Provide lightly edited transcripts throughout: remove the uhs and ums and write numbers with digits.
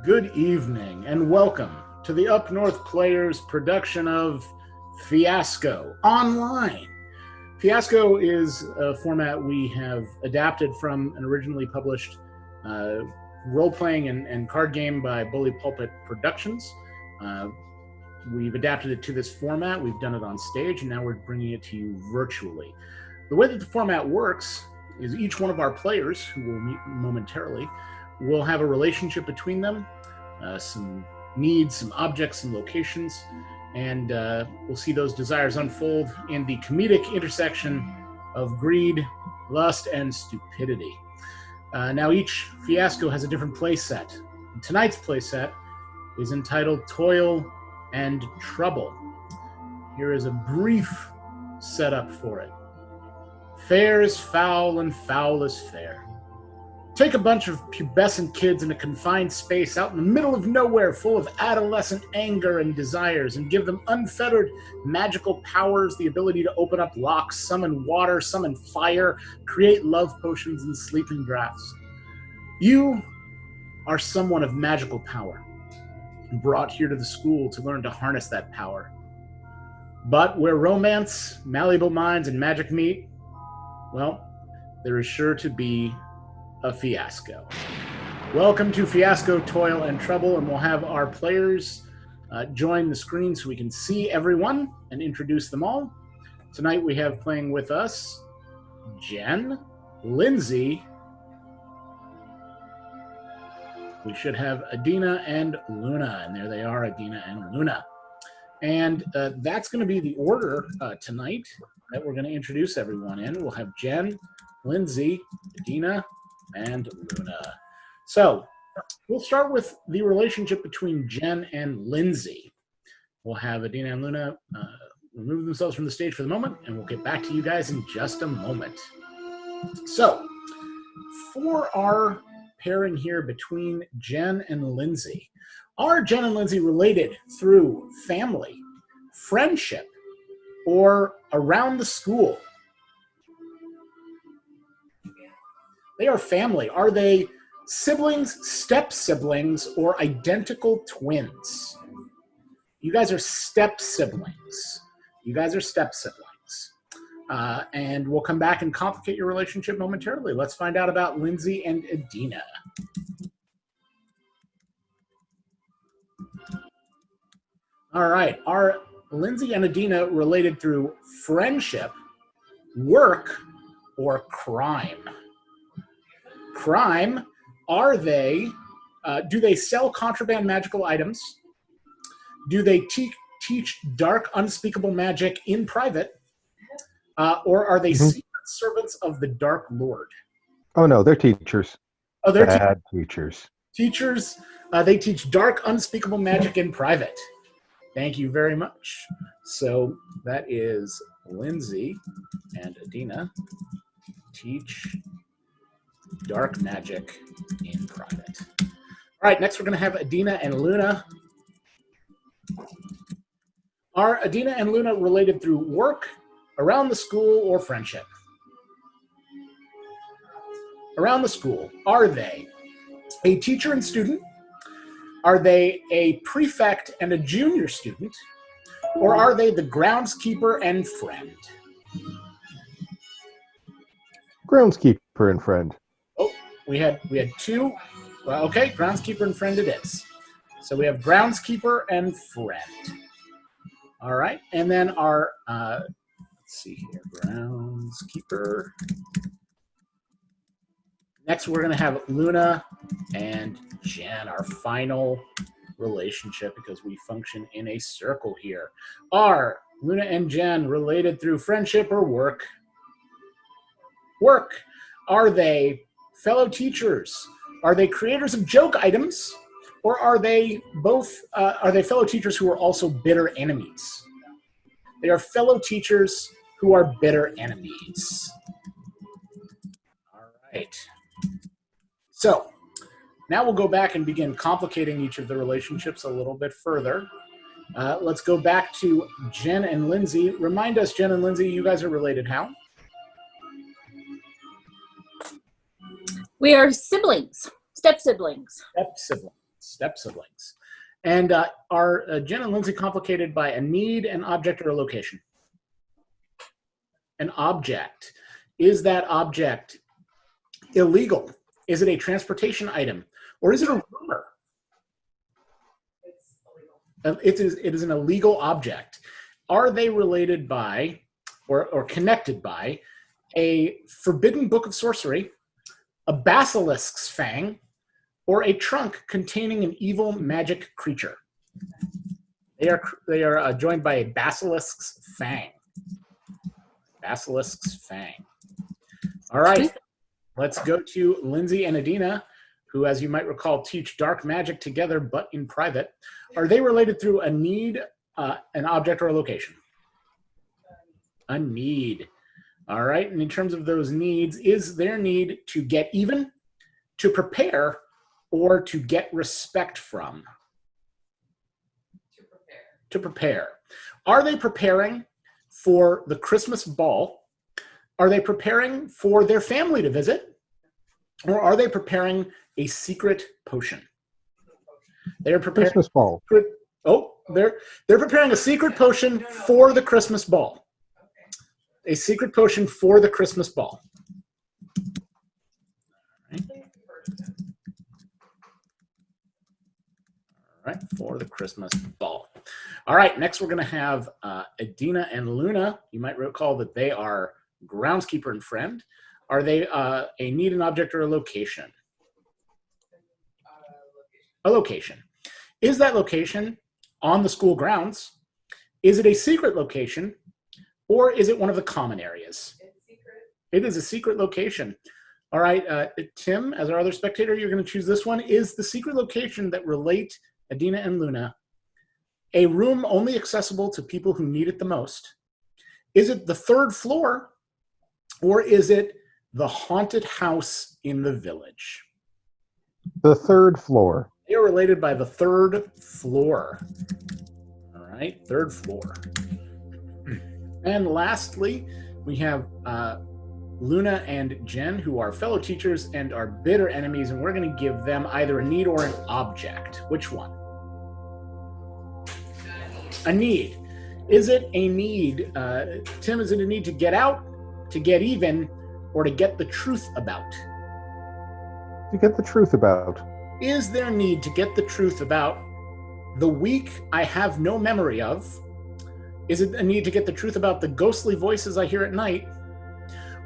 Good evening and welcome to the Up North Players production of Fiasco Online. Fiasco is a format we have adapted from an originally published role-playing and card game by Bully Pulpit Productions. We've adapted it to this format. We've done it on stage, and now we're bringing it to you virtually. The way that the format works is each one of our players, who will meet momentarily, will have a relationship between them, some needs, some objects, some locations, and we'll see those desires unfold in the comedic intersection of greed, lust, and stupidity. Now each fiasco has a different play set. Tonight's play set is entitled Toil and Trouble. Here is a brief setup for it. Fair is foul and foul is fair. Take a bunch of pubescent kids in a confined space out in the middle of nowhere full of adolescent anger and desires and give them unfettered magical powers, the ability to open up locks, summon water, summon fire, create love potions and sleeping draughts. You are someone of magical power, brought here to the school to learn to harness that power. But where romance, malleable minds, and magic meet, well, there is sure to be a fiasco. Welcome to Fiasco, Toil, and Trouble, and we'll have our players join the screen so we can see everyone and introduce them all. Tonight we have playing with us Jen, Lindsey. We should have Edina and Luna, and there they are, Edina and Luna. And that's going to be the order tonight that we're going to introduce everyone in. We'll have Jen, Lindsey, Edina, and Luna. So we'll start with the relationship between Jen and Lindsey. We'll have Edina and Luna remove themselves from the stage for the moment, and we'll get back to you guys in just a moment. So for our pairing here between Jen and Lindsey, are Jen and Lindsey related through family, friendship, or around the school? They are family. Are they siblings, step-siblings, or identical twins? You guys are step-siblings. You guys are step-siblings. And we'll come back and complicate your relationship momentarily. Let's find out about Lindsey and Edina. All right. Are Lindsey and Edina related through friendship, work, or crime? Crime, are they, do they sell contraband magical items? Do they teach dark, unspeakable magic in private? Or are they secret servants of the Dark Lord? Oh, no, they're teachers. Oh, they're bad teachers. Teachers, they teach dark, unspeakable magic in private. Thank you very much. So that is Lindsey and Edina teach dark magic in private. All right, next we're going to have Edina and Luna. Are Edina and Luna related through work, around the school, or friendship? Around the school. Are they a teacher and student? Are they a prefect and a junior student? Or are they the groundskeeper and friend? Groundskeeper and friend. Oh, we had two. Well, okay, groundskeeper and friend it is. So we have groundskeeper and friend. All right, and then our, let's see here, groundskeeper. Next, we're going to have Luna and Jen, our final relationship, because we function in a circle here. Are Luna and Jen related through friendship or work? Work. Are they fellow teachers? Are they creators of joke items? Or are they both, are they fellow teachers who are also bitter enemies? They are fellow teachers who are bitter enemies. All right. So now we'll go back and begin complicating each of the relationships a little bit further. Let's go back to Jen and Lindsey. Remind us, Jen and Lindsey, you guys are related how? We are siblings, step siblings. Step siblings. step-siblings. And are Jen and Lindsey complicated by a need, an object, or a location? An object. Is that object illegal? Is it a transportation item? Or is it a rumor? It's illegal. It is an illegal object. Are they related by, or connected by, a forbidden book of sorcery, a basilisk's fang, or a trunk containing an evil magic creature? They are joined by a basilisk's fang. Basilisk's fang. All right, let's go to Lindsey and Edina, who, as you might recall, teach dark magic together, but in private. Are they related through a need, an object, or a location? A need. All right, and in terms of those needs, is their need to get even, to prepare, or to get respect from? To prepare. To prepare. Are they preparing for the Christmas ball? Are they preparing for their family to visit? Or are they preparing a secret potion? They are preparing Christmas ball. They're preparing a secret potion for the Christmas ball. A secret potion for the Christmas ball. All right, for the Christmas ball. All right, next we're going to have Edina and Luna. You might recall that they are groundskeeper and friend. Are they a need, an object, or a location? A location. Is that location on the school grounds? Is it a secret location? Or is it one of the common areas? It's secret. It is a secret location. All right, Tim, as our other spectator, you're going to choose this one. Is the secret location that relate Edina and Luna a room only accessible to people who need it the most? Is it the third floor? Or is it the haunted house in the village? The third floor. They are related by the third floor. All right, third floor. And lastly, we have Luna and Jen, who are fellow teachers and are bitter enemies, and we're going to give them either a need or an object. Which one? A need. Is it a need, Tim, is it a need to get out, to get even, or to get the truth about? To get the truth about. Is there need to get the truth about the week I have no memory of? Is it a need to get the truth about the ghostly voices I hear at night?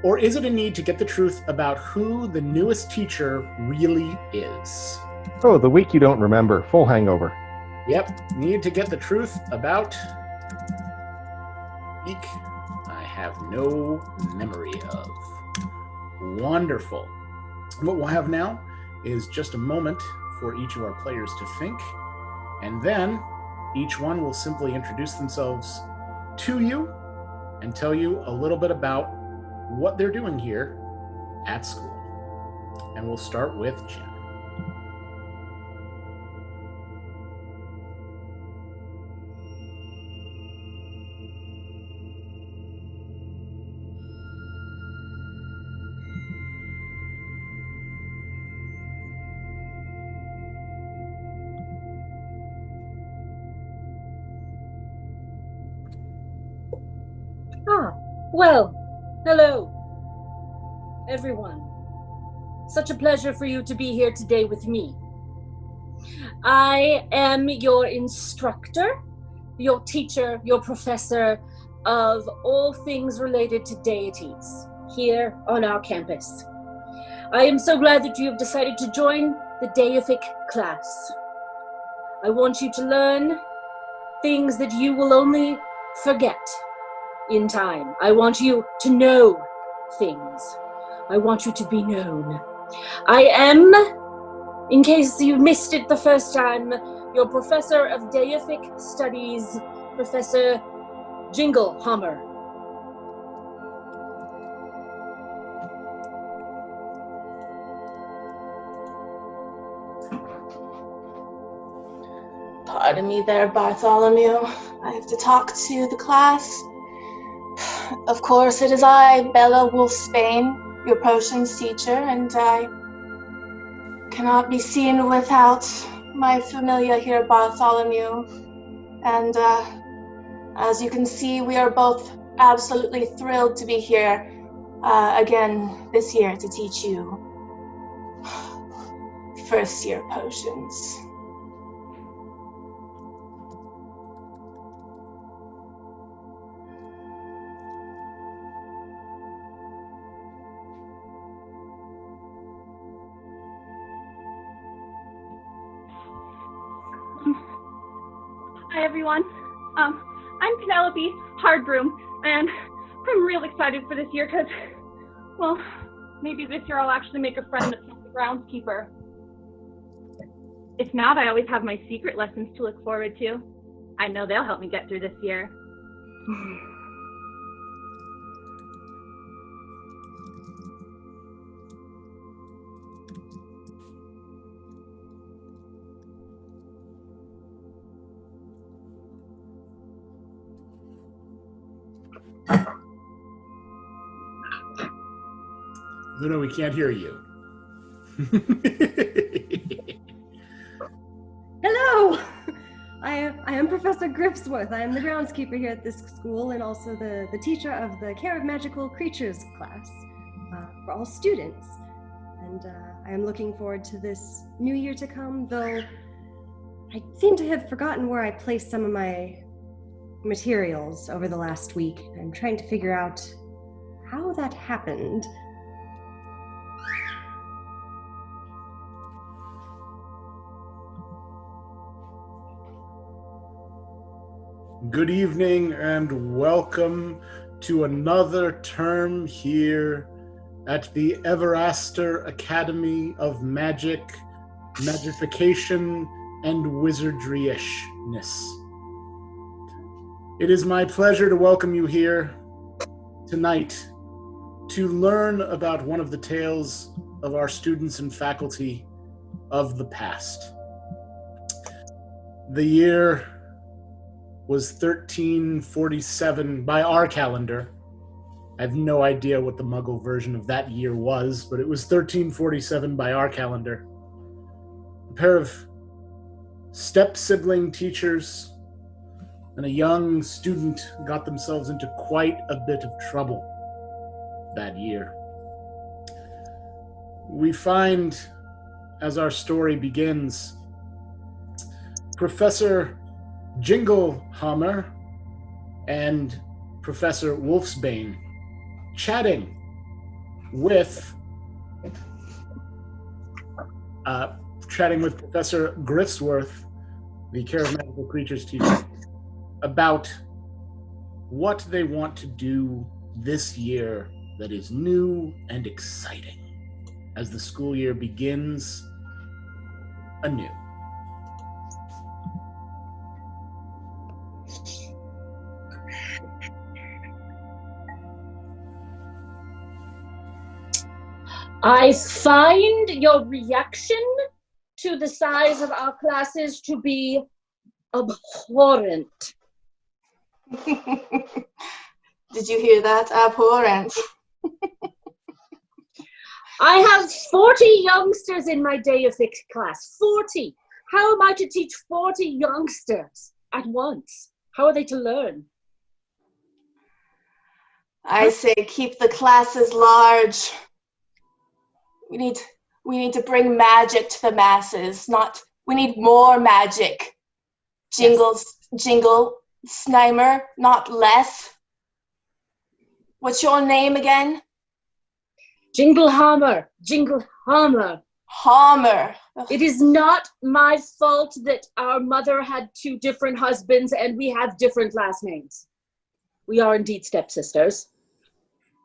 Or is it a need to get the truth about who the newest teacher really is? Oh, the week you don't remember. Full hangover. Yep, need to get the truth about week I have no memory of. Wonderful. What we'll have now is just a moment for each of our players to think, and then each one will simply introduce themselves to you and tell you a little bit about what they're doing here at school. And we'll start with Jen. Well, hello, everyone. Such a pleasure for you to be here today with me. I am your instructor, your teacher, your professor of all things related to deities here on our campus. I am so glad that you have decided to join the deific class. I want you to learn things that you will only forget in time. I want you to know things. I want you to be known. I am, in case you missed it the first time, your professor of deific studies, Professor Jinglehammer. Pardon me there, Bartholomew. I have to talk to the class. Of course, it is I, Bella Wolfsbane, your potions teacher, and I cannot be seen without my familia here, Bartholomew. And as you can see, we are both absolutely thrilled to be here again this year to teach you first year potions. Hi everyone, I'm Penelope Hardbroom, and I'm real excited for this year because, well, maybe this year I'll actually make a friend that's not the groundskeeper. If not, I always have my secret lessons to look forward to. I know they'll help me get through this year. Luna, we can't hear you. Hello! I am Professor Gripsworth. I am the groundskeeper here at this school and also the teacher of the Care of Magical Creatures class for all students. And I am looking forward to this new year to come, though I seem to have forgotten where I placed some of my materials over the last week. I'm trying to figure out how that happened. Good evening and welcome to another term here at the Everaster Academy of Magic, Magification, and Wizardry-ishness. It is my pleasure to welcome you here tonight to learn about one of the tales of our students and faculty of the past. The year was 1347 by our calendar. I have no idea what the Muggle version of that year was, but it was 1347 by our calendar. A pair of step-sibling teachers and a young student got themselves into quite a bit of trouble that year. We find, as our story begins, Professor Jinglehammer and Professor Wolfsbane chatting with Professor Gripsworth, the Care of Magical Creatures teacher, about what they want to do this year that is new and exciting as the school year begins anew. I find your reaction to the size of our classes to be abhorrent. Did you hear that? Abhorrent. I have 40 youngsters in my deific class. 40. How am I to teach 40 youngsters at once? How are they to learn? I say keep the classes large. We need to bring magic to the masses. We need more magic. Jingle Snimer, not less. What's your name again? Jinglehammer. Hammer. It is not my fault that our mother had 2 different husbands and we have different last names. We are indeed stepsisters.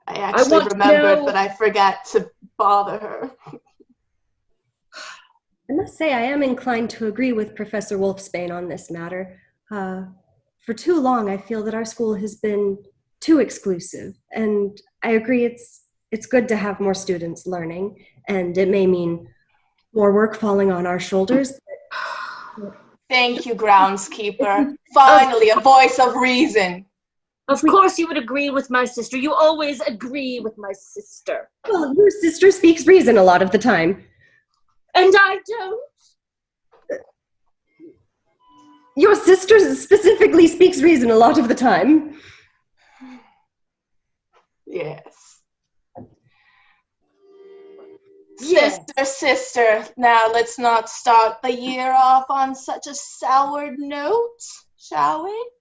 I actually remembered, but I forgot to bother her. I must say I am inclined to agree with Professor Wolfsbane on this matter. For too long, I feel that our school has been too exclusive, and I agree it's good to have more students learning, and it may mean more work falling on our shoulders. Thank you, groundskeeper. Finally, a voice of reason. Of course you would agree with my sister. You always agree with my sister. Well, your sister speaks reason a lot of the time. And I don't. Your sister specifically speaks reason a lot of the time. Yes. Yes. Sister, now let's not start the year off on such a soured note, shall we?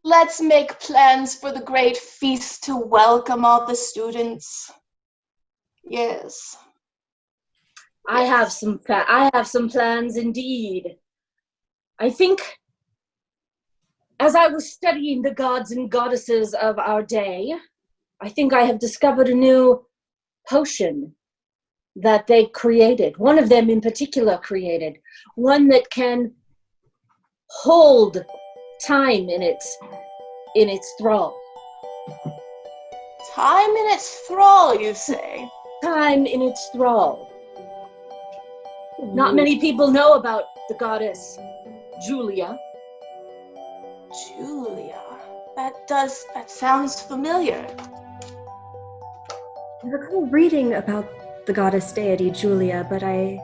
Let's make plans for the great feast to welcome all the students. Yes. I have some plans indeed. I think as I was studying the gods and goddesses of our day, I think I have discovered a new potion that they created. One of them in particular created. One that can hold time in its thrall. Time in its thrall, you say? Time in its thrall. Not many people know about the goddess Julia. Julia. That sounds familiar. I recall reading about the goddess deity Julia, but I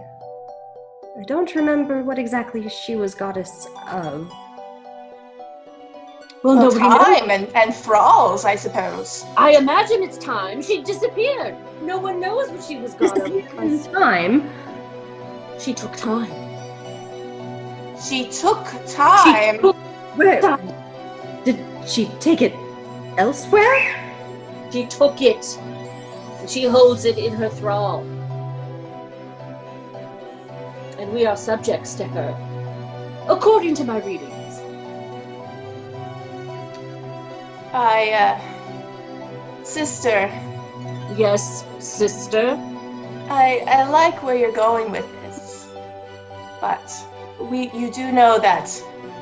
don't remember what exactly she was goddess of. Well, nobody time knows. and thralls, I suppose. I imagine it's time. She disappeared. No one knows what she was god of. Time? She took time. She took time? Where? Did she take it elsewhere? She took it. She holds it in her thrall. And we are subjects to her, according to my readings. Sister. Yes, sister. I like where you're going with this, but you do know that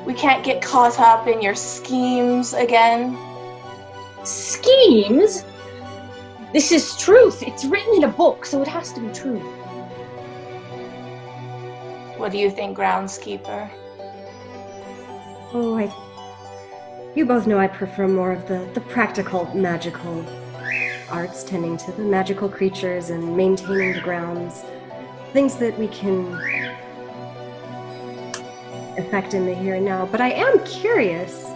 we can't get caught up in your schemes again. Schemes? This is truth. It's written in a book, so it has to be true. What do you think, groundskeeper? Oh, you both know I prefer more of the practical, magical arts, tending to the magical creatures and maintaining the grounds. Things that we can effect in the here and now. But I am curious.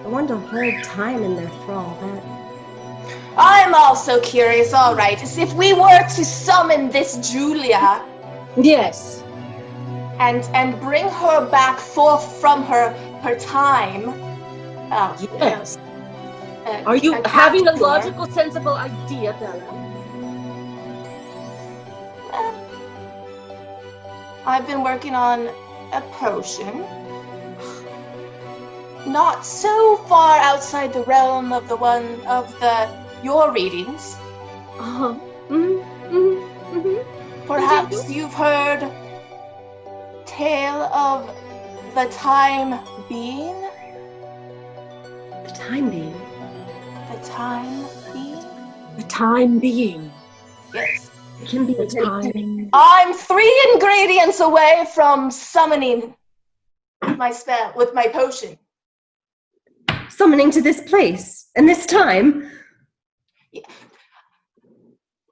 I want to hold time in their thrall. I'm also curious, all right, as if we were to summon this Julia. Yes. And bring her back forth from her time. Yes. Are you having a logical, sensible idea, Bella? I've been working on a potion. Not so far outside the realm of your readings. Perhaps you've heard Tale of the Time Being? The time being? The Time Being? The time being. Yes. It can be The time. I'm 3 ingredients away from summoning my spell with my potion. Summoning to this place and this time.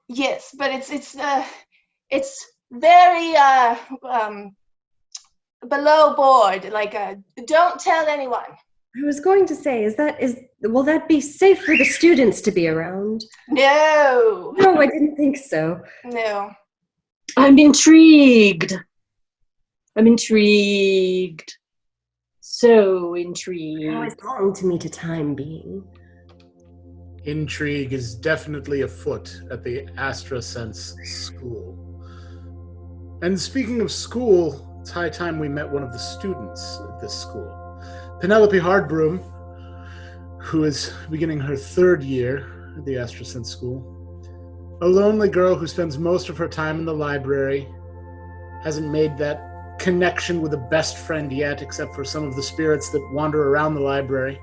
Yes, but it's very below board. Don't tell anyone. I was going to say, will that be safe for the students to be around? No. No, I didn't think so. No. I'm intrigued. So intrigued. How is belong to me to time being? Intrigue is definitely afoot at the AstraSense school. And speaking of school, it's high time we met one of the students at this school. Penelope Hardbroom, who is beginning her 3rd year at the AstraSense school. A lonely girl who spends most of her time in the library, hasn't made that connection with a best friend yet, except for some of the spirits that wander around the library.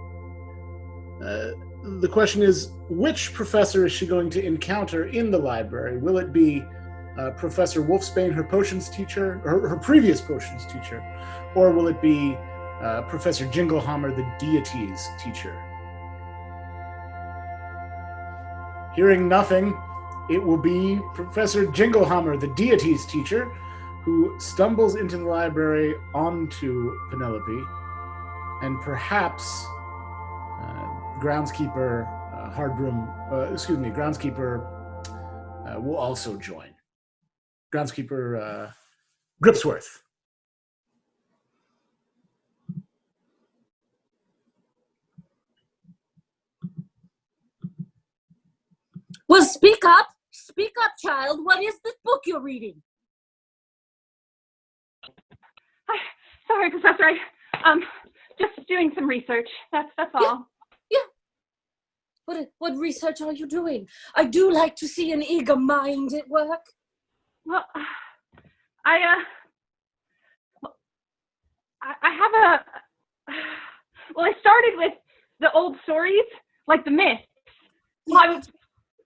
The question is, which professor is she going to encounter in the library? Will it be Professor Wolfsbane, her potions teacher, her previous potions teacher, or will it be Professor Jinglehammer, the deities teacher? Hearing nothing, it will be Professor Jinglehammer, the deities teacher, who stumbles into the library onto Penelope, and perhaps groundskeeper groundskeeper will also join. Groundskeeper Gripsworth. Well, speak up, child. What is this book you're reading? Sorry, Professor. Just doing some research. That's all. Yeah. What research are you doing? I do like to see an eager mind at work. Well, I have a. Well, I started with the old stories, like the myths. Well, I was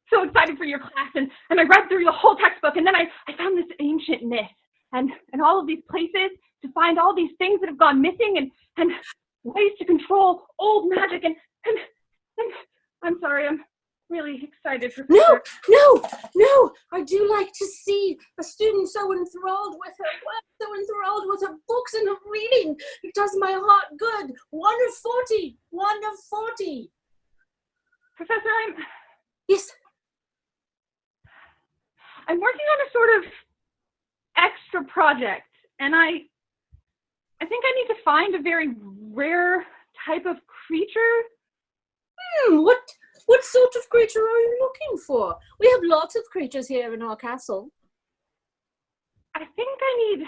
so excited for your class, and I read through the whole textbook, and then I found this ancient myth, and all of these places to find all these things that have gone missing, and ways to control old magic, and I'm sorry, I'm really excited for No, I do like to see a student so enthralled with her work, so enthralled with her books and her reading. It does my heart good. 1 of 40. 1 of 40. Professor, Yes. I'm working on a sort of extra project, and I think I need to find a very rare type of creature. What sort of creature are you looking for? We have lots of creatures here in our castle. I think I need,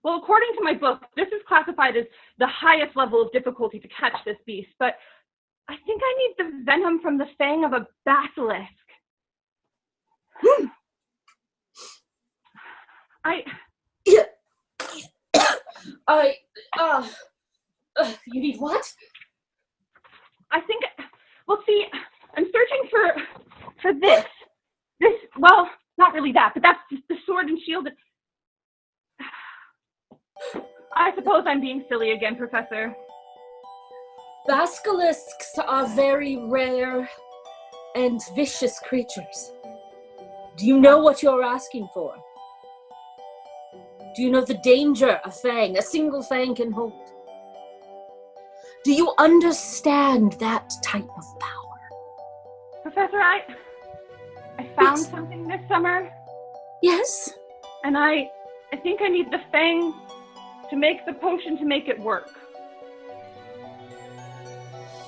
well, according to my book, this is classified as the highest level of difficulty to catch this beast, but I think I need the venom from the fang of a basilisk. You need what? I think, well, see, I'm searching for this, well, not really that, but that's the sword and shield. I suppose I'm being silly again, Professor. Basilisks are very rare and vicious creatures. Do you know what you're asking for? Do you know the danger a single fang can hold? Do you understand that type of power? Professor, I found something this summer. Yes? And I think I need the fang to make the potion to make it work.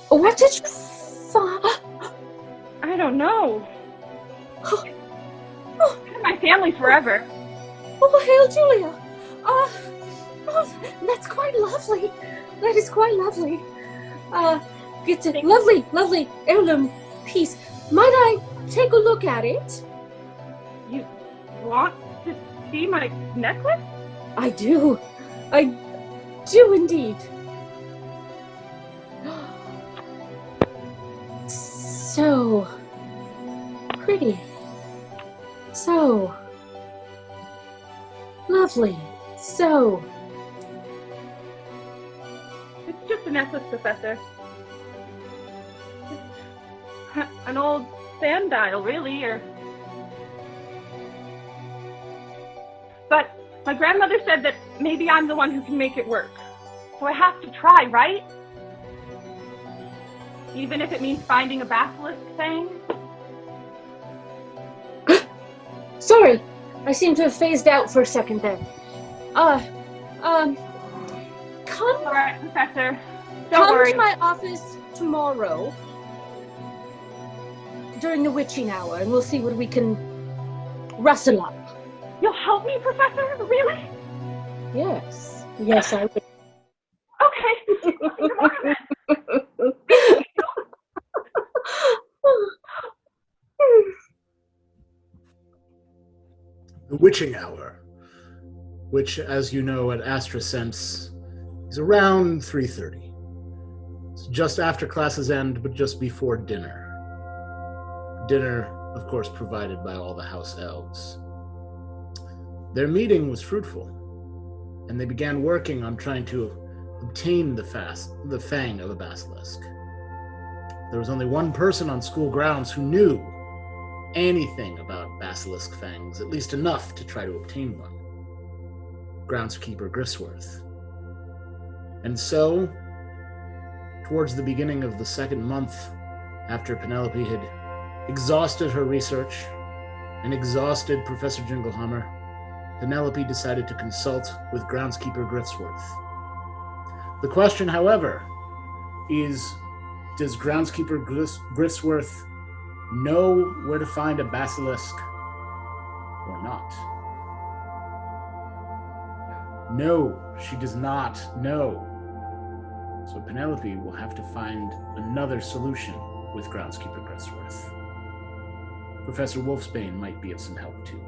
What did you find? I don't know. My family's forever. Oh, hail Julia. That's quite lovely. That is quite lovely. It's a lovely heirloom piece. Might I take a look at it? You want to see my necklace? I do. I do indeed. So pretty. So lovely. So. It's just a necklace, Professor. It's an old sand dial, really, But my grandmother said that maybe I'm the one who can make it work. So I have to try, right? Even if it means finding a basilisk thing? Sorry, I seem to have phased out for a second there. All right, Professor. Come worry. to my office tomorrow during the witching hour, and we'll see what we can rustle up. You'll help me, Professor? Really? Yes, I will. Okay. The witching hour, which, as you know, at AstraSense is around 3:30. It's just after classes end, but just before dinner. Dinner, of course, provided by all the house elves. Their meeting was fruitful, and they began working on trying to obtain the fang of a basilisk. There was only one person on school grounds who knew anything about basilisk fangs, at least enough to try to obtain one. Groundskeeper Grisworth. And so, towards the beginning of the second month after Penelope had exhausted her research and exhausted Professor Jinglehammer, Penelope decided to consult with Groundskeeper Grisworth. The question, however, is, does Groundskeeper Grisworth know where to find a basilisk or not? No, she does not know. So Penelope will have to find another solution with Groundskeeper Grisworth. Professor Wolfsbane might be of some help too.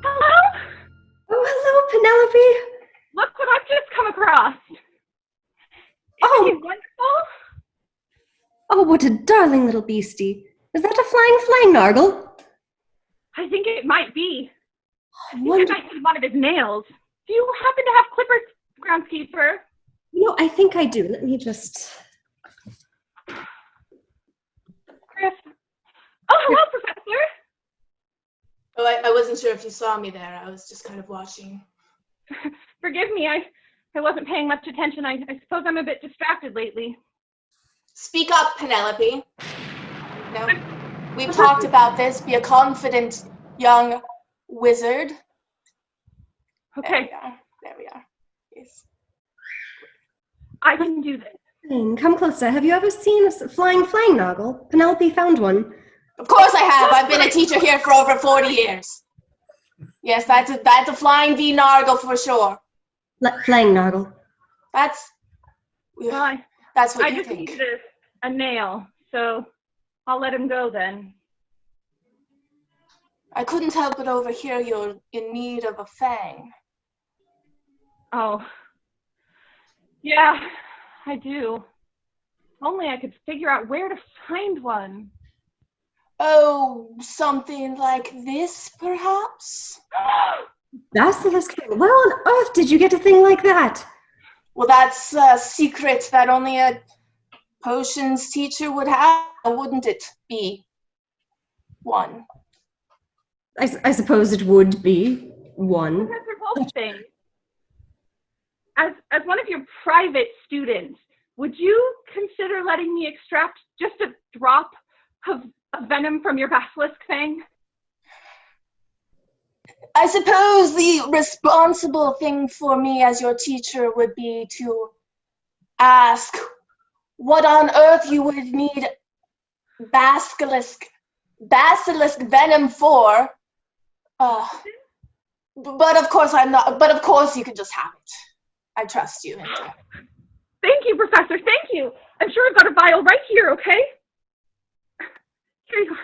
Hello? Oh, hello, Penelope. Look what I've just come across. Oh. Isn't he wonderful? Oh, what a darling little beastie. Is that a flying nargle? I think it might be. I think Wonderful. it might be one of his nails. Do you happen to have clippers, groundskeeper? You know, I think I do. Let me just... Chris. Oh, hello, Professor. Oh, I wasn't sure if you saw me there. I was just kind of watching. Forgive me, I wasn't paying much attention. I suppose I'm a bit distracted lately. Speak up, Penelope. No, we've talked about this. Be a confident young wizard. Okay, There we are. Yes. I can do this. Come closer. Have you ever seen a flying nargle? Penelope found one. Of course I have. I've been a teacher here for over 40 years. Yes, that's a flying V-nargle for sure. Flying nargle. That's Well, what I you just think. needed a nail, so I'll let him go then. I couldn't help but overhear you're in need of a fang. Oh, yeah, I do. If only I could figure out where to find one. Oh, something like this, perhaps? Basilisk fang. Where on earth did you get a thing like that? Well, that's a secret that only a potions teacher would have, wouldn't it be? One. I suppose it would be one. Professor Wolfsbane, as one of your private students, would you consider letting me extract just a drop of venom from your basilisk fang? I suppose the responsible thing for me as your teacher would be to ask what on earth you would need basilisk venom for. But of course I'm not. But of course you can just have it. I trust you. Thank you, Professor. Thank you. I'm sure I've got a vial right here. Okay. Here you are.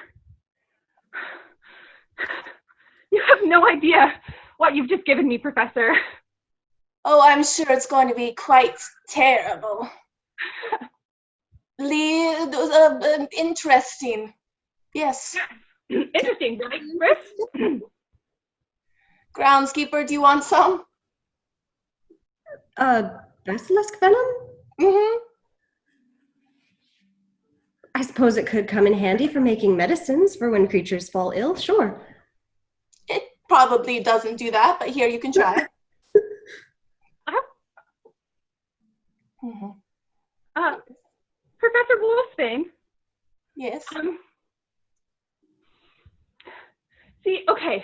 You have no idea what you've just given me, Professor. Oh, I'm sure it's going to be quite terrible. Interesting. Yes. Interesting, right, Chris? Groundskeeper, do you want some? Basilisk venom? Mm-hmm. I suppose it could come in handy for making medicines for when creatures fall ill, sure. It probably doesn't do that, but here, you can try. Mm-hmm. Professor Wolfsbane? Yes? See, okay.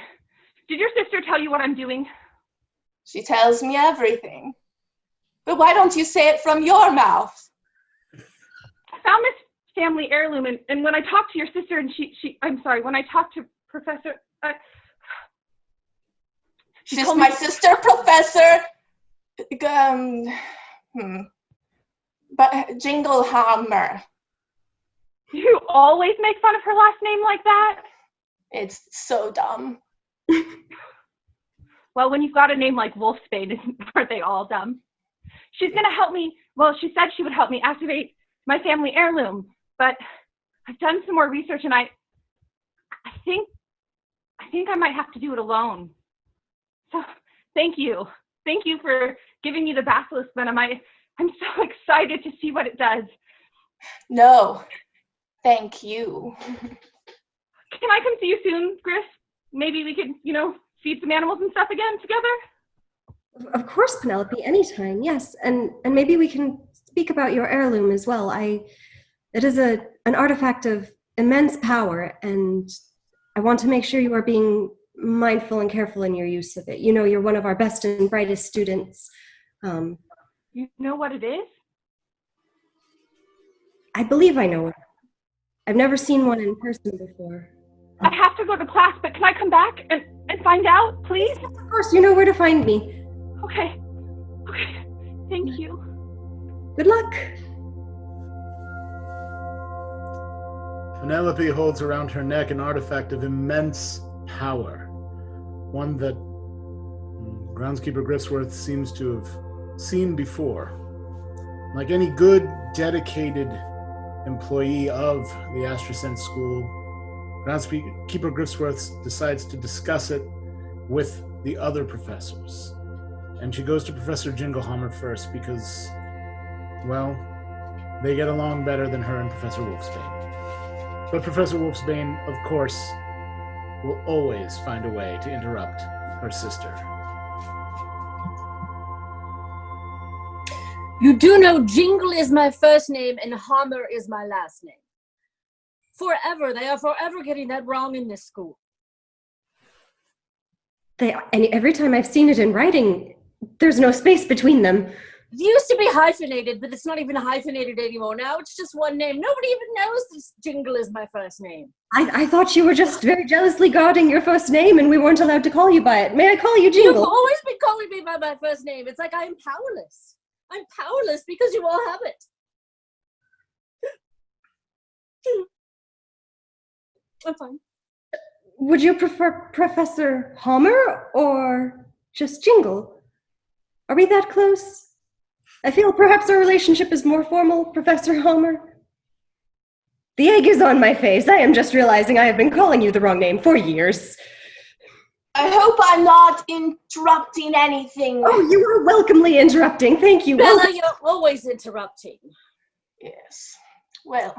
Did your sister tell you what I'm doing? She tells me everything. But why don't you say it from your mouth? I found this family heirloom, and when I talked to your sister, and when I talked to Professor... She's my sister, Professor... But Jinglehammer. You always make fun of her last name like that? It's so dumb. Well, when you've got a name like Wolfsbane, aren't they all dumb? She's going to help me. Well, she said she would help me activate my family heirloom, but I've done some more research, and I think I might have to do it alone. So thank you. Thank you for giving me the basilisk venom. I I'm so excited to see what it does. No, thank you. Can I come see you soon, Griff? Maybe we could, feed some animals and stuff again together? Of course, Penelope, anytime, yes. And maybe we can speak about your heirloom as well. It is an artifact of immense power, and I want to make sure you are being mindful and careful in your use of it. You're one of our best and brightest students. You know what it is? I believe I know it. I've never seen one in person before. I have to go to class, but can I come back and find out, please? Of course, you know where to find me. Okay. Thank you. Good luck. Penelope holds around her neck an artifact of immense power, one that Groundskeeper Griffsworth seems to have seen before. Like any good, dedicated employee of the Astrascent School, Groundskeeper Griffsworth decides to discuss it with the other professors. And she goes to Professor Jinglehammer first because, well, they get along better than her and Professor Wolfsbane. But Professor Wolfsbane, of course, will always find a way to interrupt her sister. You do know Jingle is my first name and Hammer is my last name. Forever. They are forever getting that wrong in this school. And every time I've seen it in writing, there's no space between them. It used to be hyphenated, but it's not even hyphenated anymore. Now it's just one name. Nobody even knows this Jingle is my first name. I thought you were just very jealously guarding your first name and we weren't allowed to call you by it. May I call you Jingle? You've always been calling me by my first name. It's like I'm powerless. I'm powerless because you all have it. I'm fine. Would you prefer Professor Hammer or just Jingle? Are we that close? I feel perhaps our relationship is more formal, Professor Hammer. The egg is on my face. I am just realizing I have been calling you the wrong name for years. I hope I'm not interrupting anything. Oh, you are welcomely interrupting. Thank you. Bella, you're always interrupting. Yes. Well,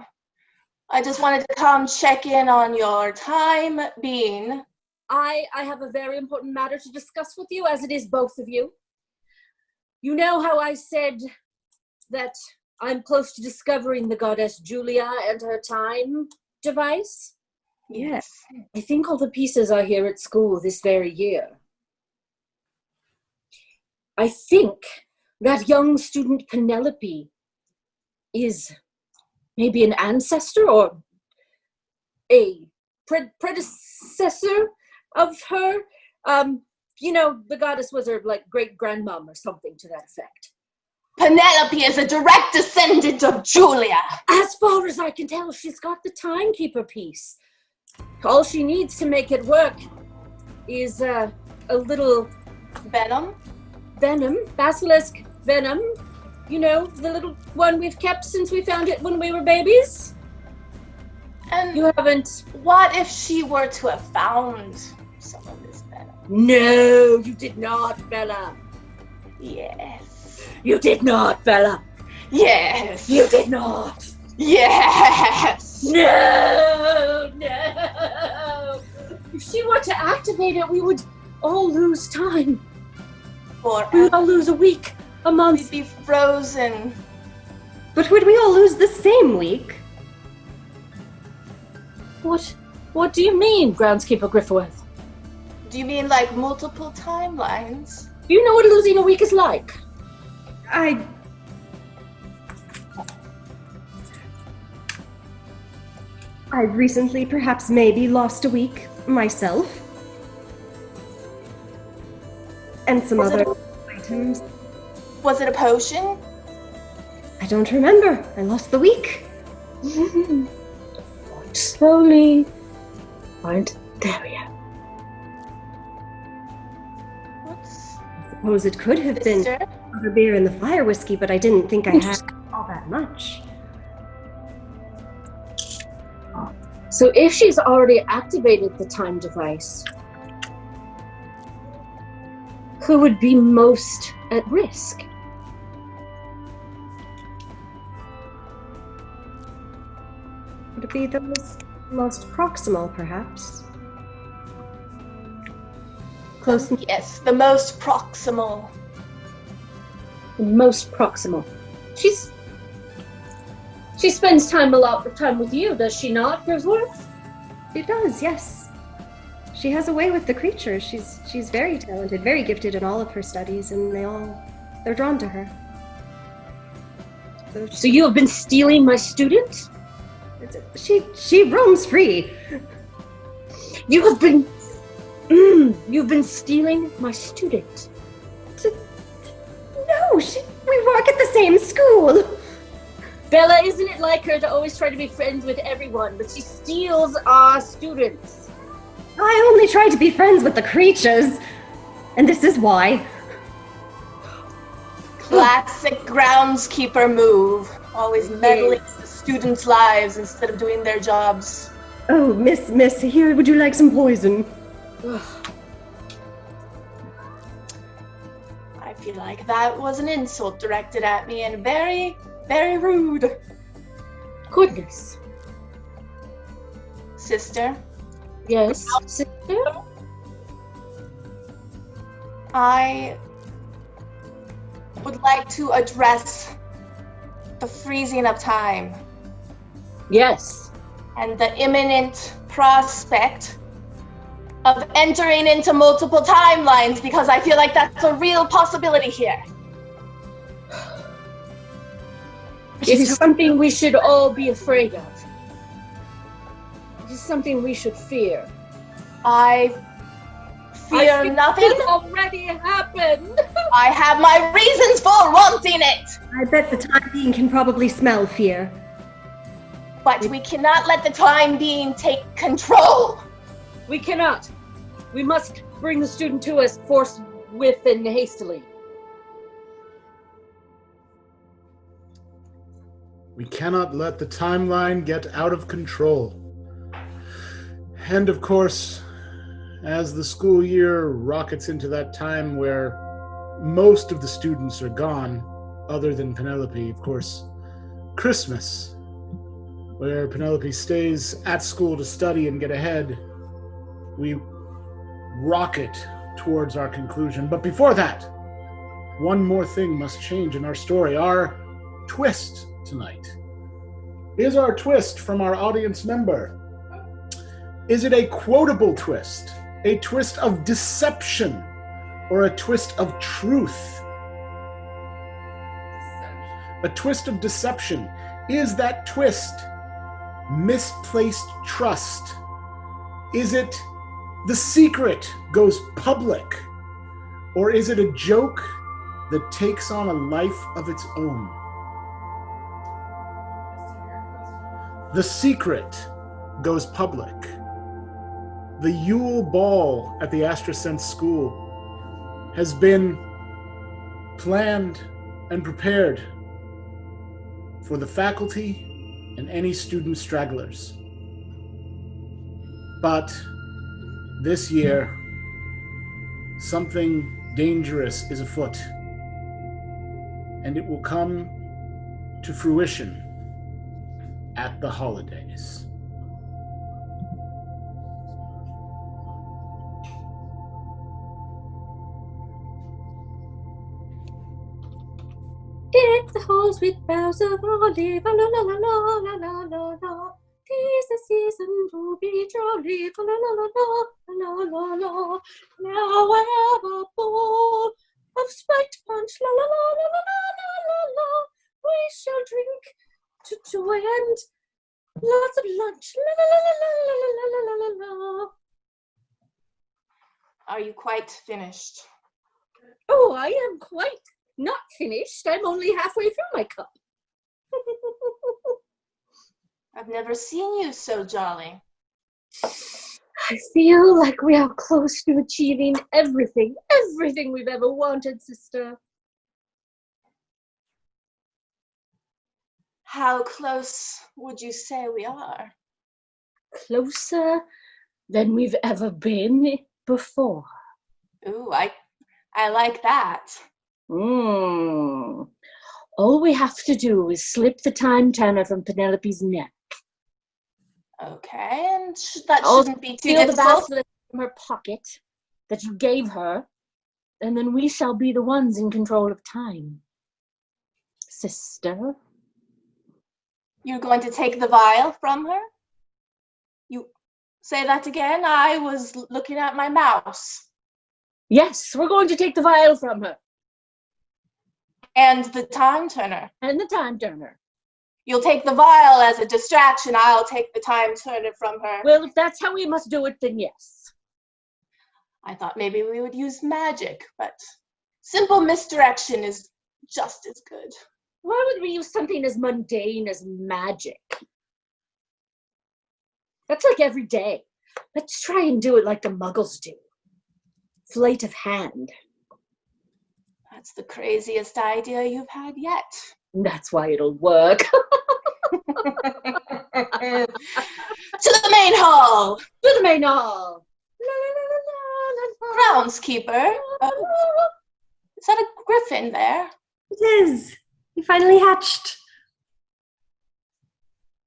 I just wanted to come check in on your time being. I have a very important matter to discuss with you, as it is both of you. You know how I said that I'm close to discovering the goddess Julia and her time device? Yes. I think all the pieces are here at school this very year. I think that young student Penelope is maybe an ancestor or a predecessor of her. The goddess was her great-grandmom or something to that effect. Penelope is a direct descendant of Julia. As far as I can tell, she's got the timekeeper piece. All she needs to make it work is a little Venom, basilisk venom. The little one we've kept since we found it when we were babies. And you haven't. What if she were to have found some of this venom? No, you did not, Bella. Yes. You did not, Bella. Yes. You did not. Yes. No. If she were to activate it, we would all lose time. We would all lose a week, a month. We'd be frozen. But would we all lose the same week? What do you mean, Groundskeeper Griffith? Do you mean like multiple timelines? Do you know what losing a week is like? I've recently perhaps maybe lost a week myself. And some other items. Was it a potion? I don't remember. I lost the week. Slowly. Aren't there yet. I suppose it could have been the beer and the fire whiskey, but I didn't think I had all that much. So if she's already activated the time device, who would be most at risk? would be the most proximal, perhaps. Close. Yes, the most proximal. Most proximal. She spends a lot of time with you, does she not, Grisworth? She does, yes. She has a way with the creatures. She's very talented, very gifted in all of her studies, and they're drawn to her. So you have been stealing my student? She roams free. You've been stealing my student. No, we work at the same school. Bella, isn't it like her to always try to be friends with everyone, but she steals our students? I only try to be friends with the creatures, and this is why. Classic groundskeeper move. Always meddling in the students' lives instead of doing their jobs. Oh, miss, here, would you like some poison? I feel like that was an insult directed at me and very, very rude. Goodness. Sister? Yes, sister? I would like to address the freezing of time. Yes. And the imminent prospect of entering into multiple timelines, because I feel like that's a real possibility here. It is something we should all be afraid of. It is something we should fear. I fear nothing. It already happened. I have my reasons for wanting it. I bet the time being can probably smell fear. But we cannot let the time being take control. We cannot. We must bring the student to us forthwith and hastily. We cannot let the timeline get out of control. And of course, as the school year rockets into that time where most of the students are gone, other than Penelope, of course, Christmas, where Penelope stays at school to study and get ahead, we rocket towards our conclusion. But before that, one more thing must change in our story. Our twist tonight is our twist from our audience member. Is it a quotable twist, a twist of deception, or a twist of truth? A twist of deception. Is that twist misplaced trust? Is it the secret goes public? Or is it a joke that takes on a life of its own? The secret goes public. The Yule Ball at the Astrosense School has been planned and prepared for the faculty and any student stragglers. But this year, something dangerous is afoot, and it will come to fruition at the holidays. Deck the halls with boughs of olive, la la la la la la la la. 'Tis the season to be jolly, la la la la la la la. Now I have a bowl of spiked punch, la la la la la la la la. We shall drink to joy and lots of lunch, la la la la la la la la la la. Are you quite finished? Oh, I am quite not finished. I'm only halfway through my cup. I've never seen you so jolly. I feel like we are close to achieving everything we've ever wanted, sister. How close would you say we are? Closer than we've ever been before. Ooh, I like that. All we have to do is slip the time turner from Penelope's neck. Okay, and that I'll shouldn't be too steal the difficult. basilisk from her pocket that you gave her, and then we shall be the ones in control of time. Sister? You're going to take the vial from her? You say that again? I was looking at my mouse. Yes, we're going to take the vial from her. And the time turner. And the time turner. You'll take the vial as a distraction. I'll take the time turner from her. Well, if that's how we must do it, then yes. I thought maybe we would use magic, but simple misdirection is just as good. Why would we use something as mundane as magic? That's like every day. Let's try and do it like the Muggles do. Sleight of hand. That's the craziest idea you've had yet. That's why it'll work. To the main hall! To the main hall. Groundskeeper. Is that a griffin there? It is. He finally hatched.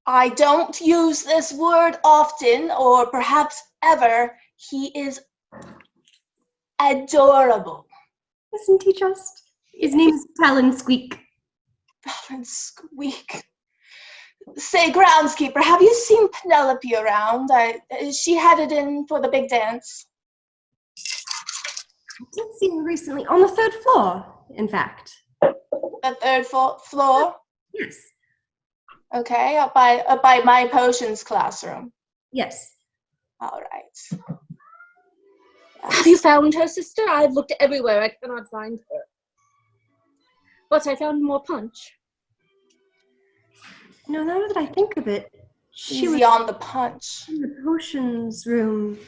I don't use this word often, or perhaps ever. He is adorable. Isn't he just? His name is Talon Squeak. Talon Squeak. Say, groundskeeper, have you seen Penelope around? Is she headed in for the big dance? I did see him recently on the 3rd floor, in fact. The 3rd floor? Yes. Okay, up by my potions classroom. Yes. All right. Have you found her, sister? I've looked everywhere. I cannot find her. But I found more punch. No, now that I think of it, she was Easy on the punch. in the potions room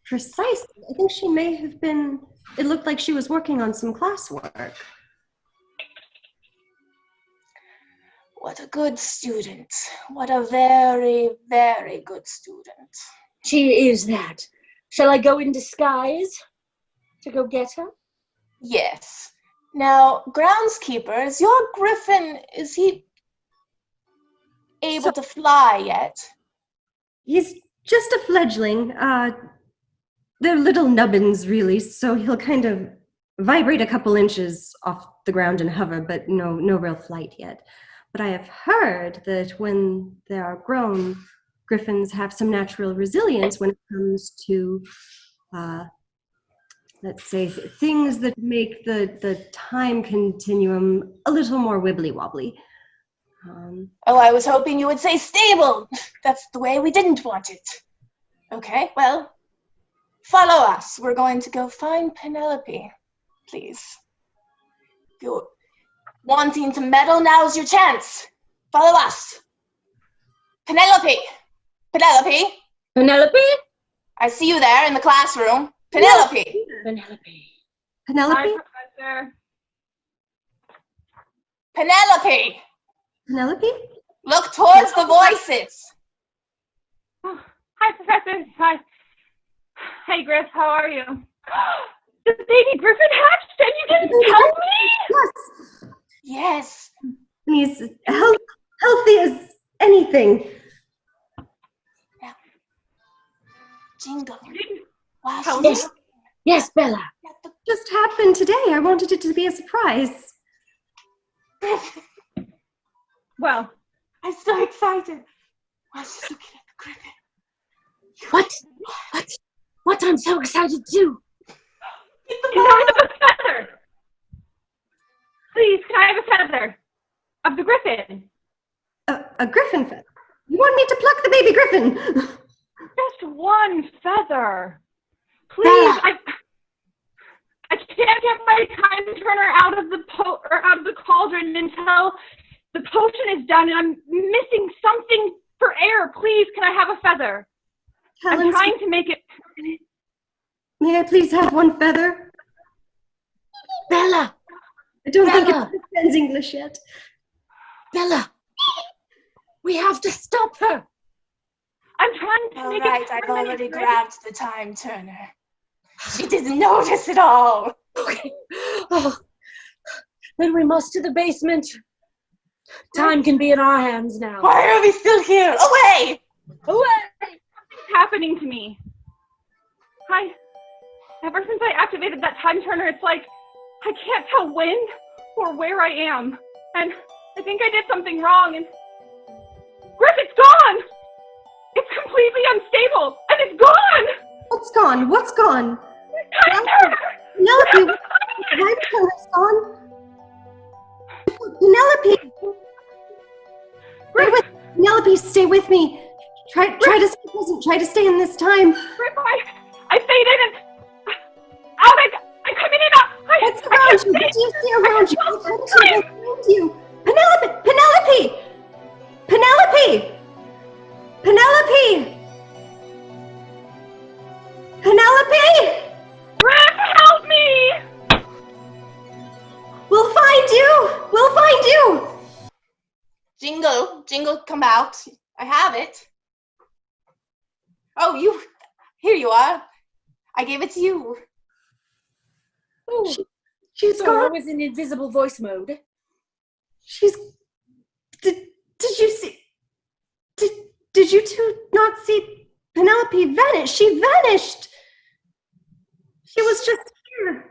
precisely. I think she may have been, it looked like she was working on some classwork. What a good student. What a very, very good student. She is that. Shall I go in disguise to go get her? Yes. Now, groundskeeper, is your griffin, is he able to fly yet? He's just a fledgling. They're little nubbins, really, so he'll kind of vibrate a couple inches off the ground and hover, but no real flight yet. But I have heard that when they are grown, griffins have some natural resilience when it comes to, let's say, things that make the time continuum a little more wibbly-wobbly. Oh, I was hoping you would say stable. That's the way we didn't want it. Okay, well, follow us. We're going to go find Penelope, please. If you're wanting to meddle, now's your chance. Follow us. Penelope! Penelope! Penelope? I see you there in the classroom. Penelope! Penelope. Penelope? Hi, Professor. Penelope! Penelope? Look towards the voices. Oh, hi, Professor. Hi. Hey, Griff, how are you? The baby griffin hatched and you didn't tell me? Yes. Yes. And he's healthy as anything. Jingle. You didn't Wow, tell she's me? Yes, Bella. Just happened today. I wanted it to be a surprise. Well, I'm so excited. Wow, she's looking at the griffin. What? I'm so excited too. can I have a feather? Please, can I have a feather of the griffin? A griffin feather. You want me to pluck the baby griffin? Just one feather. Please, I can't get my time turner out of the cauldron until the potion is done, and I'm missing something for air. Please, can I have a feather? I'm trying to make it. May I please have one feather? Bella. I don't think it Bella. understands English yet. Bella. We have to stop her. I'm trying to All make right, it. I've already grabbed the time turner. She didn't notice at all. Okay. Oh. Then we must to the basement. Time can be in our hands now. Why are we still here? Away! Away! Something's happening to me. Ever since I activated that time turner, it's like I can't tell when or where I am. And I think I did something wrong, and Griff, it's gone! It's completely unstable, and it's gone! What's gone? What's gone? Time turner! Penelope, time turner's gone. Penelope! Griff, Penelope, stay with me. Try to stay present. Try to stay in this time. Griff, I stayed in and out. I come in and out. What's around you? What do you see around you? What's around you? Penelope! Penelope! Penelope! Penelope! Penelope! Griff, help me! We'll find you! We'll find you! Jingle, come out. I have it. Oh, here you are. I gave it to you. Oh, She's so gone. I was in invisible voice mode. Did you see? Did you two not see Penelope vanish? She vanished. She was just here.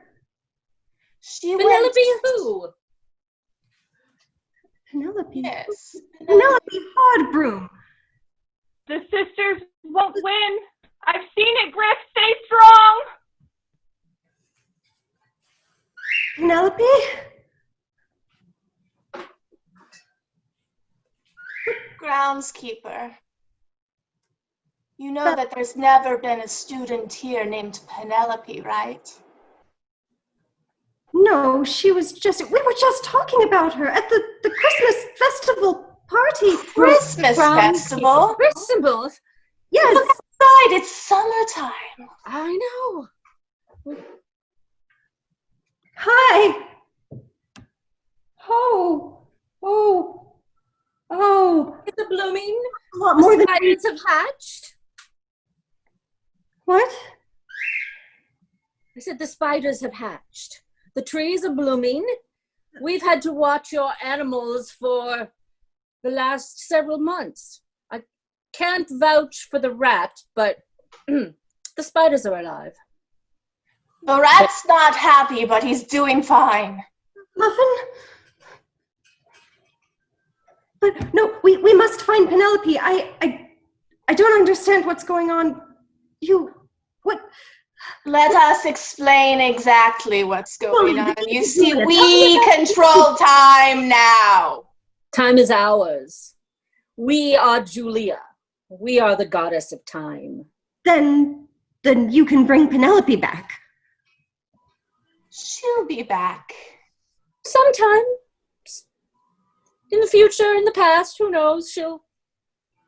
Penelope who? Penelope. Yes. Penelope Hardbroom. The sisters won't win. I've seen it, Griff. Stay strong. Penelope? Groundskeeper. You know that there's never been a student here named Penelope, right? No, we were just talking about her at the Christmas festival party. Christmas festival? Christmas? Yes. Look outside, it's summertime. I know. Hi. Oh. It's a blooming. A lot more than Spiders have hatched. What? I said the spiders have hatched. The trees are blooming. We've had to watch your animals for the last several months. I can't vouch for the rat, but the spiders are alive. The rat's not happy, but he's doing fine. Muffin? But no, we must find Penelope. I don't understand what's going on. What? Let us explain exactly what's going on. You see, we control time now. Time is ours. We are Julia. We are the goddess of time. Then you can bring Penelope back. She'll be back. Sometime. In the future, in the past, who knows? She'll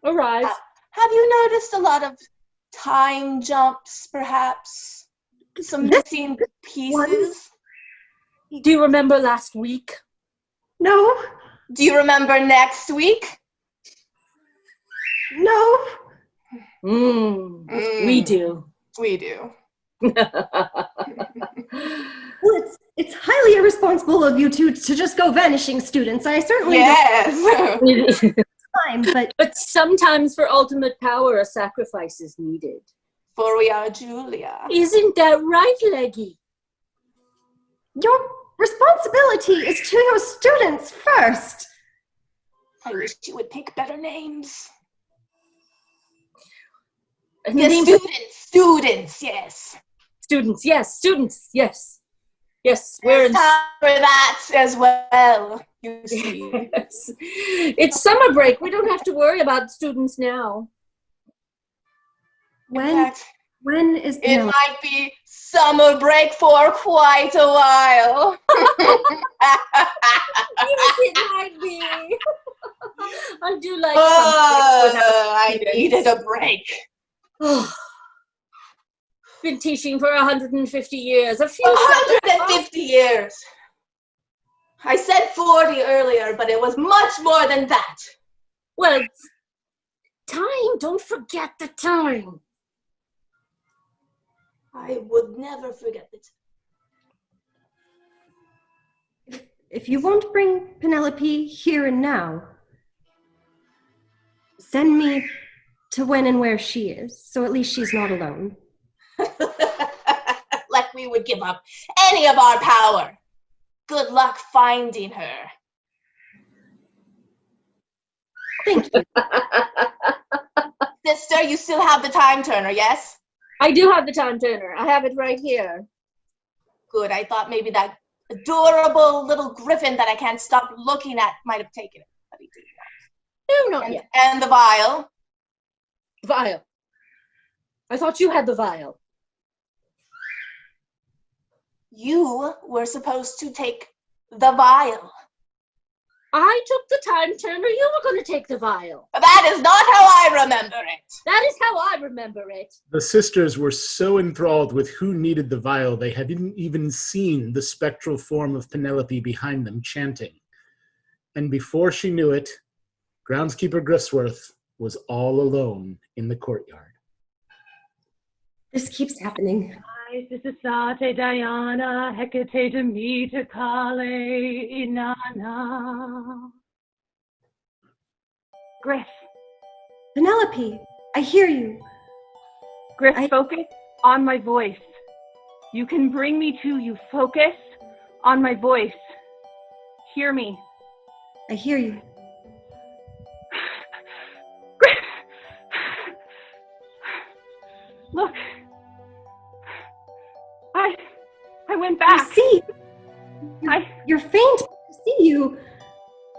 arrive. Have you noticed a lot of time jumps, perhaps? Some missing pieces? Do you remember last week? No. Do you remember next week? No. We do. We do. Well, it's highly irresponsible of you two to just go vanishing, students. I certainly Yes. don't have time, But sometimes for ultimate power, a sacrifice is needed. For we are Julia. Isn't that right, Leggy? your responsibility is to your students first. I wish you would pick better names. And Yes, students, yes. Students, yes. Yes, we're in. Time for that as well, you see. Yes. It's summer break. We don't have to worry about students now. In fact, When is it Penelope? might be summer break for quite a while. Yes, it might be. I do like I needed a break. Been teaching for 150 years. A few 150 years. I said 40 earlier, but it was much more than that. Well, time. Don't forget the time. I would never forget it. If you won't bring Penelope here and now, send me to when and where she is, so at least she's not alone. Like we would give up any of our power. Good luck finding her. Thank you. Sister, you still have the time turner, yes? I do have the time turner. I have it right here. Good, I thought maybe that adorable little griffin that I can't stop looking at might have taken it, but he did No, not. not yet. And the vial. Vial. I thought you had the vial. You were supposed to take the vial. I took the time turner. You were going to take the vial. That is not how I remember it. That is how I remember it. The sisters were so enthralled with who needed the vial, they hadn't even seen the spectral form of Penelope behind them chanting. And before she knew it, groundskeeper Grisworth was all alone in the courtyard. This keeps happening. Sisate Diana, Hecate Demeter Kale Inanna. Griff, Penelope, I hear you. Griff, focus on my voice. You can bring me to you. Focus on my voice. Hear me. I hear you. Griff! Look. I went back. I see. You're faint. I see you.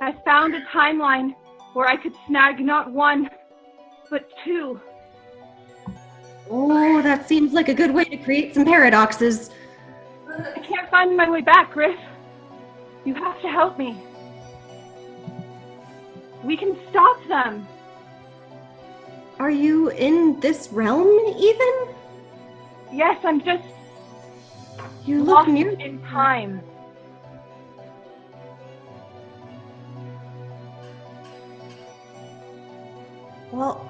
I found a timeline where I could snag not one, but two. Oh, that seems like a good way to create some paradoxes. I can't find my way back, Griff. You have to help me. We can stop them. Are you in this realm, even? Yes, I'm just You lost look near. in time. Well,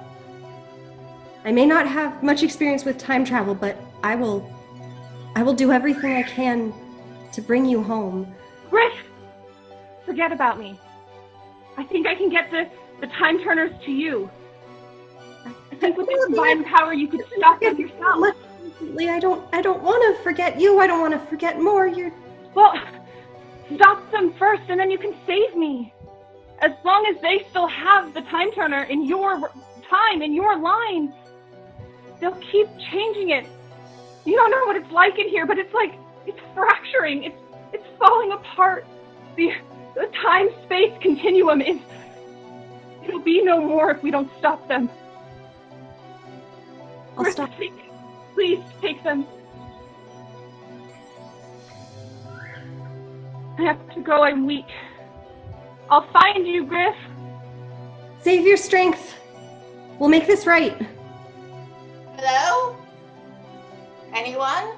I may not have much experience with time travel, but I will do everything I can to bring you home. Griff! Forget about me. I think I can get the time turners to you. I think with this divine power you could stop them yourself. I don't want to forget you. I don't want to forget more. Well, stop them first and then you can save me. As long as they still have the time turner in your time, in your line, they'll keep changing it. You don't know what it's like in here, but it's like, it's fracturing. It's falling apart. The time-space continuum it'll be no more if we don't stop them. I'll stop. Please take them. I have to go. I'm weak. I'll find you, Griff. Save your strength. We'll make this right. Hello? Anyone?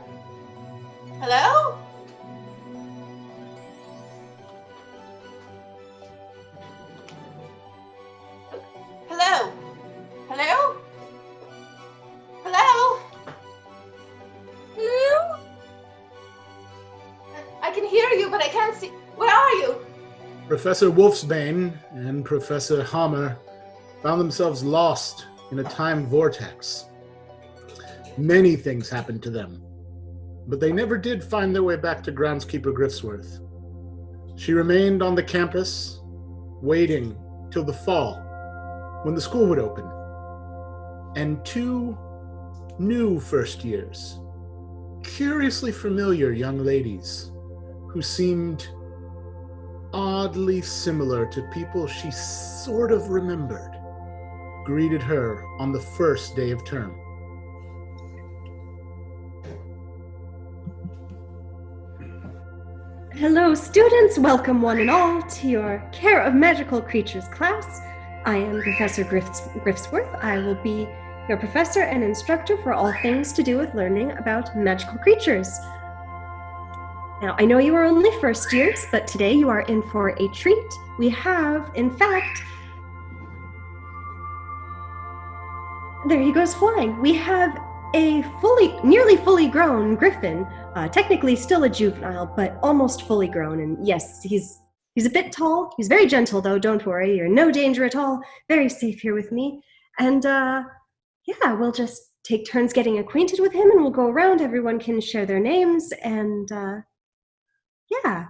Hello? Hello? Hello? Hello? Hello? I can hear you, but I can't see. Where are you? Professor Wolfsbane and Professor Hammer found themselves lost in a time vortex. Many things happened to them, but they never did find their way back to groundskeeper Grisworth. She remained on the campus, waiting till the fall, when the school would open, and two new first years, curiously familiar young ladies who seemed oddly similar to people she sort of remembered, greeted her on the first day of term. Hello, students. Welcome one and all to your Care of Magical Creatures class. I am Professor Grisworth. I will be your professor and instructor for all things to do with learning about magical creatures. Now, I know you are only first years, but today you are in for a treat. We have, in fact, there he goes flying. We have a nearly fully grown griffin, technically still a juvenile, but almost fully grown. And yes, he's a bit tall. He's very gentle, though. Don't worry, you're in no danger at all. Very safe here with me. And yeah, we'll just take turns getting acquainted with him, and we'll go around. Everyone can share their names, and yeah,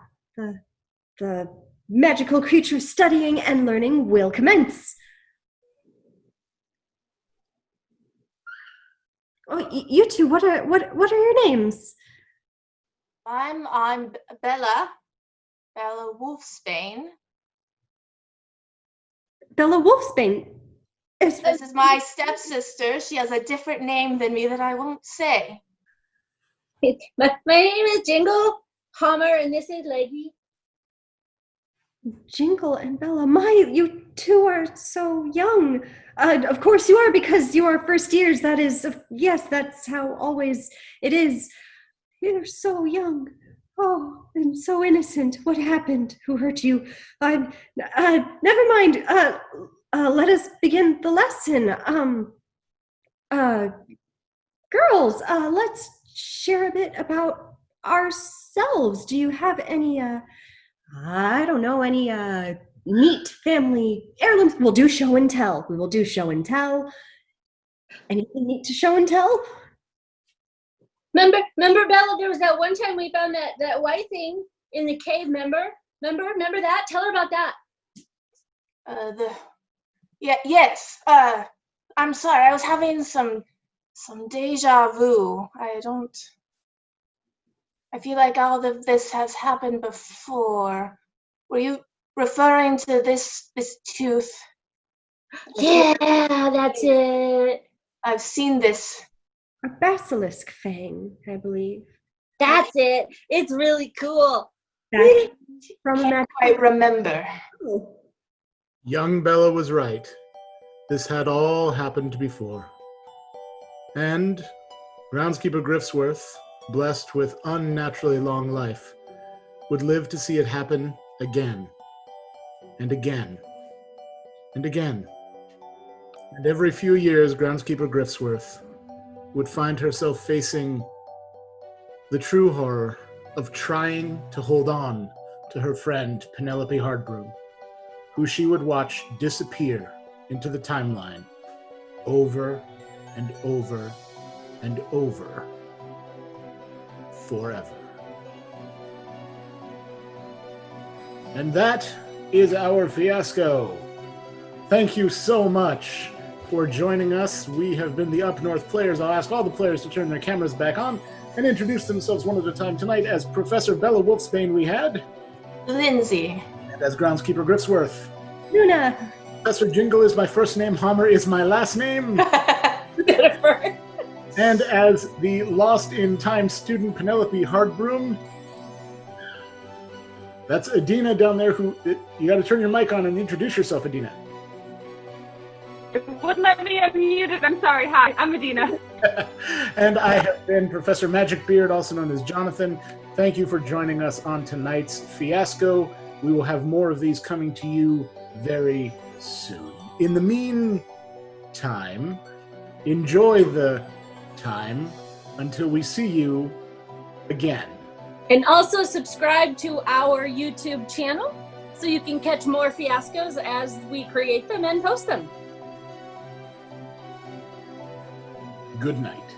the magical creature studying and learning will commence. Oh, you two, what are your names? I'm Bella Wolfsbane. Bella Wolfsbane. This is my stepsister. She has a different name than me that I won't say. My name is Jingle Hammer, and this is Leggy. Jingle and Bella, you two are so young. Of course you are, because you are first years. That is, yes, that's how always it is. You're so young. Oh, and so innocent. What happened? Who hurt you? Never mind. Let us begin the lesson. Girls, let's share a bit about ourselves. Do you have any, I don't know, any, neat family heirlooms? We'll do show and tell. We will do show and tell. Anything neat to show and tell? Remember, Bella? There was that one time we found that white thing in the cave. Remember that? Tell her about that. Yes. I'm sorry. I was having some deja vu. I feel like all of this has happened before. Were you referring to this tooth? Yeah, that's it. I've seen this. A basilisk fang, I believe. That's it. It's really cool. That from a Can't quite remember. Young Bella was right. This had all happened before. And groundskeeper Griffsworth, blessed with unnaturally long life, would live to see it happen again, and again, and again. And every few years, groundskeeper Griffsworth would find herself facing the true horror of trying to hold on to her friend Penelope Hardbroom, who she would watch disappear into the timeline over and over and over forever. And that is our fiasco. Thank you so much for joining us. We have been the Up North players. I'll ask all the players to turn their cameras back on and introduce themselves one at a time. Tonight, as Professor Bella Wolfsbane, we had Lindsey. And as Groundskeeper Griffsworth. Luna. Professor Jingle is my first name, Hammer is my last name. And as the Lost in Time student, Penelope Hardbroom. That's Edina down there who, you got to turn your mic on and introduce yourself, Edina. It wouldn't let me unmute it. I'm sorry. Hi, I'm Edina. And I have been Professor Magic Beard, also known as Jonathan. Thank you for joining us on tonight's fiasco. We will have more of these coming to you very soon. In the meantime, enjoy the time until we see you again. And also subscribe to our YouTube channel so you can catch more fiascos as we create them and post them. Good night.